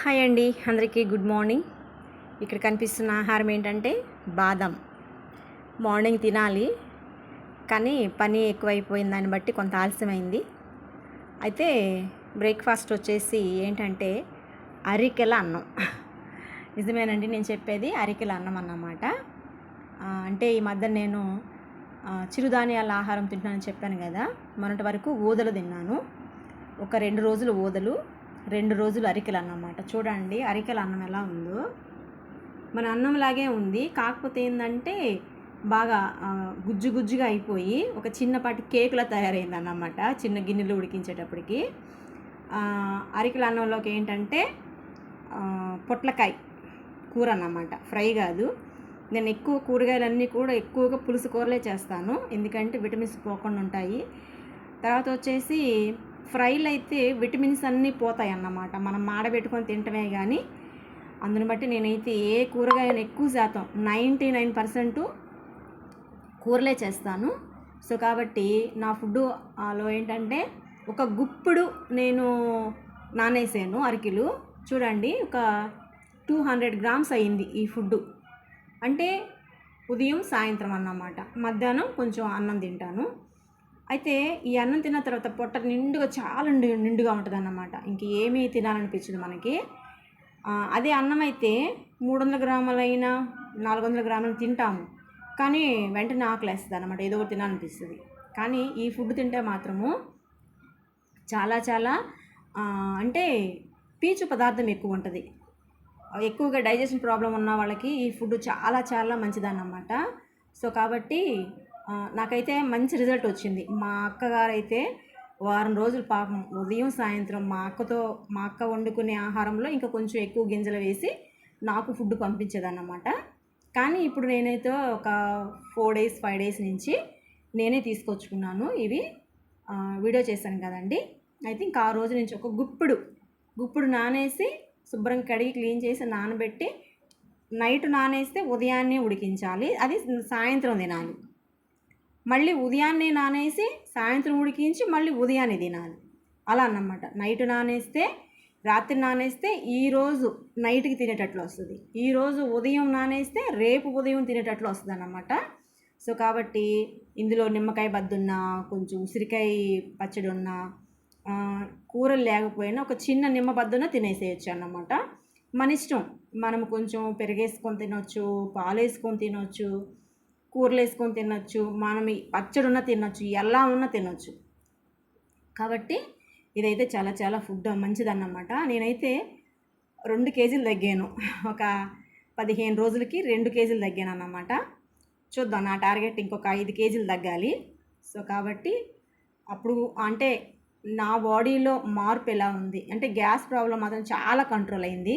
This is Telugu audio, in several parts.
హాయ్ అండి, అందరికీ గుడ్ మార్నింగ్. ఇక్కడ కనిపిస్తున్న ఆహారం ఏంటంటే బాదం. మార్నింగ్ తినాలి, కానీ పని ఎక్కువైపోయింది, దాన్ని బట్టి కొంత ఆలస్యమైంది. అయితే బ్రేక్ఫాస్ట్ వచ్చేసి ఏంటంటే అరికెల అన్నం. నిజమేనండి, నేను చెప్పేది అరికెల అన్నం అన్నమాట. అంటే ఈ మధ్య నేను చిరుధాన్యాల ఆహారం తింటున్నానని చెప్పాను కదా. మొన్నటి వరకు ఊదలు తిన్నాను, ఒక 2 రోజులు ఊదలు, 2 రోజులు అరికెల అన్నమాట. చూడండి అరికెల అన్నం ఎలా ఉందో, మన అన్నంలాగే ఉంది. కాకపోతే ఏంటంటే బాగా గుజ్జు గుజ్జుగా అయిపోయి ఒక చిన్నపాటి కేకులా తయారైంది అన్నమాట, చిన్న గిన్నెలు ఉడికించేటప్పటికి. అరికెల అన్నంలోకి ఏంటంటే పొట్లకాయ కూర అన్నమాట, ఫ్రై కాదు. నేను ఎక్కువ కూరగాయలన్నీ కూడా ఎక్కువగా పులుసు కూరలే చేస్తాను, ఎందుకంటే విటమిన్స్ పోకుండా ఉంటాయి. తర్వాత వచ్చేసి ఫ్రైలు అయితే విటమిన్స్ అన్నీ పోతాయి అన్నమాట, మనం మాడబెట్టుకొని తింటమే. కానీ అందుని బట్టి నేనైతే ఏ కూరగాయలు ఎక్కువ శాతం 99% కూరలే చేస్తాను. సో కాబట్టి నా ఫుడ్లో ఏంటంటే ఒక గుప్పుడు నేను నానేసాను అరికెలు. చూడండి, ఒక 200 గ్రామ్స్ అయ్యింది ఈ ఫుడ్. అంటే ఉదయం సాయంత్రం అన్నమాట. మధ్యాహ్నం కొంచెం అన్నం తింటాను. అయితే ఈ అన్నం తిన్న తర్వాత పొట్ట నిండుగా, చాలా నిండుగా ఉంటుంది అన్నమాట, ఇంక ఏమీ తినాలనిపించదు మనకి. అదే అన్నం అయితే 300 గ్రాములైనా 400 గ్రాములు తింటాము, కానీ వెంటనే ఆకలేస్తుంది అన్నమాట, ఏదో ఒకటి తినాలనిపిస్తుంది. కానీ ఈ ఫుడ్ తింటే మాత్రము చాలా చాలా అంటే పీచు పదార్థం ఎక్కువ ఉంటుంది. ఎక్కువగా డైజెషన్ ప్రాబ్లం ఉన్న వాళ్ళకి ఈ ఫుడ్ చాలా చాలా మంచిదన్నమాట. సో కాబట్టి నాకైతే మంచి రిజల్ట్ వచ్చింది. మా అక్కగారు అయితే వారం రోజులు పాపం ఉదయం సాయంత్రం మా అక్క వండుకునే ఆహారంలో ఇంకా కొంచెం ఎక్కువ గింజలు వేసి నాకు ఫుడ్ పంపించేదన్నమాట. కానీ ఇప్పుడు నేనైతే ఒక 4 days 5 days నుంచి నేనే తీసుకొచ్చుకున్నాను. ఇవి వీడియో చేశాను కదండి. అయితే ఇంకా ఆ రోజు నుంచి ఒక గుప్పుడు నానేసి శుభ్రం కడిగి క్లీన్ చేసి నానబెట్టి నైట్ నానేస్తే ఉదయాన్నే ఉడికించాలి, అది సాయంత్రం తినాలి. మళ్ళీ ఉదయాన్నే నానేసి సాయంత్రం ఉడికించి మళ్ళీ ఉదయాన్నే తినాలి, అలా అన్నమాట. నైట్ నానేస్తే, రాత్రి నానేస్తే ఈరోజు నైట్కి తినేటట్లు వస్తుంది, ఈరోజు ఉదయం నానేస్తే రేపు ఉదయం తినేటట్లు వస్తుంది అన్నమాట. సో కాబట్టి ఇందులో నిమ్మకాయ బద్దున్నా, కొంచెం ఉసిరికాయ పచ్చడి ఉన్నా, కూరలు లేకపోయినా ఒక చిన్న నిమ్మ బద్దున తినేసేయచ్చు అన్నమాట. మన ఇష్టం, మనం కొంచెం పెరిగేసుకొని తినొచ్చు, పాలు వేసుకొని తినొచ్చు, కూరలు వేసుకొని తినొచ్చు, మనం పచ్చడి ఉన్న తినొచ్చు, ఎలా ఉన్నా తినొచ్చు. కాబట్టి ఇదైతే చాలా చాలా ఫుడ్ మంచిదన్నమాట. నేనైతే 2 కేజీలు తగ్గాను, ఒక 15 రోజులకి 2 కేజీలు తగ్గాను అన్నమాట. చూద్దాం, నా టార్గెట్ ఇంకొక 5 కేజీలు తగ్గాలి. సో కాబట్టి అప్పుడు అంటే నా బాడీలో మార్పు ఎలా ఉంది అంటే గ్యాస్ ప్రాబ్లం మాత్రం చాలా కంట్రోల్ అయింది,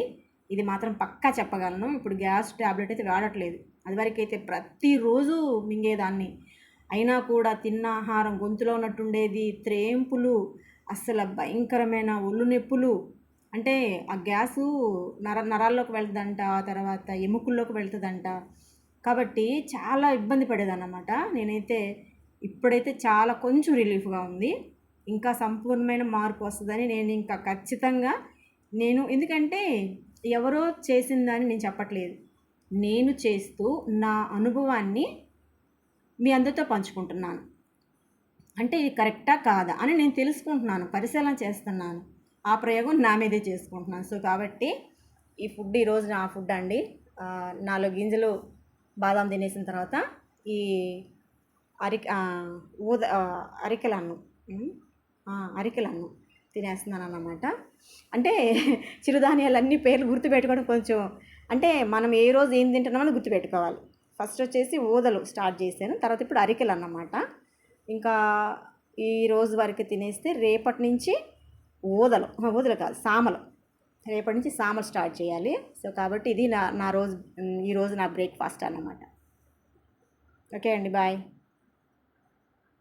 ఇది మాత్రం పక్కా చెప్పగలను. ఇప్పుడు గ్యాస్ ట్యాబ్లెట్ అయితే వాడట్లేదు, అదివరకు అయితే ప్రతిరోజు మింగేదాన్ని. అయినా కూడా తిన్న ఆహారం గొంతులో ఉన్నట్టుండేది, త్రేంపులు, అస్సలు భయంకరమైన ఒళ్ళు నొప్పులు. అంటే ఆ గ్యాసు నరాల్లోకి వెళ్తుందంట, తర్వాత ఎముకల్లోకి వెళ్తుందంట. కాబట్టి చాలా ఇబ్బంది పడేదన్నమాట నేనైతే. ఇప్పుడైతే చాలా కొంచెం రిలీఫ్గా ఉంది, ఇంకా సంపూర్ణమైన మార్పు వస్తుందని నేను ఇంకా ఖచ్చితంగా ఎందుకంటే ఎవరో చేసిందని నేను చెప్పట్లేదు, నేను చేస్తూ నా అనుభవాన్ని మీ అందరితో పంచుకుంటున్నాను. అంటే ఇది కరెక్టా కాదా అని నేను తెలుసుకుంటున్నాను, పరిశీలన చేస్తున్నాను, ఆ ప్రయోగం నా మీదే చేసుకుంటున్నాను. సో కాబట్టి ఈ ఫుడ్ ఈరోజు నా ఫుడ్ అండి. 4 గింజలు బాదాం తినేసిన తర్వాత ఈ అరికెల అన్నం తినేస్తున్నాను అన్నమాట. అంటే చిరుధాన్యాలన్నీ పేర్లు గుర్తుపెట్టుకోవడం కొంచెం, అంటే మనం ఏ రోజు ఏం తింటున్నామని గుర్తుపెట్టుకోవాలి. ఫస్ట్ వచ్చేసి ఊదలు స్టార్ట్ చేశాను, తర్వాత ఇప్పుడు అరికెలు అన్నమాట. ఇంకా ఈ రోజు వరకు తినేస్తే రేపటి నుంచి ఊదలు కాదు, సామలు, రేపటి నుంచి సామలు స్టార్ట్ చేయాలి. సో కాబట్టి ఇది ఈరోజు నా బ్రేక్ఫాస్ట్ అన్నమాట. ఓకే అండి, బాయ్.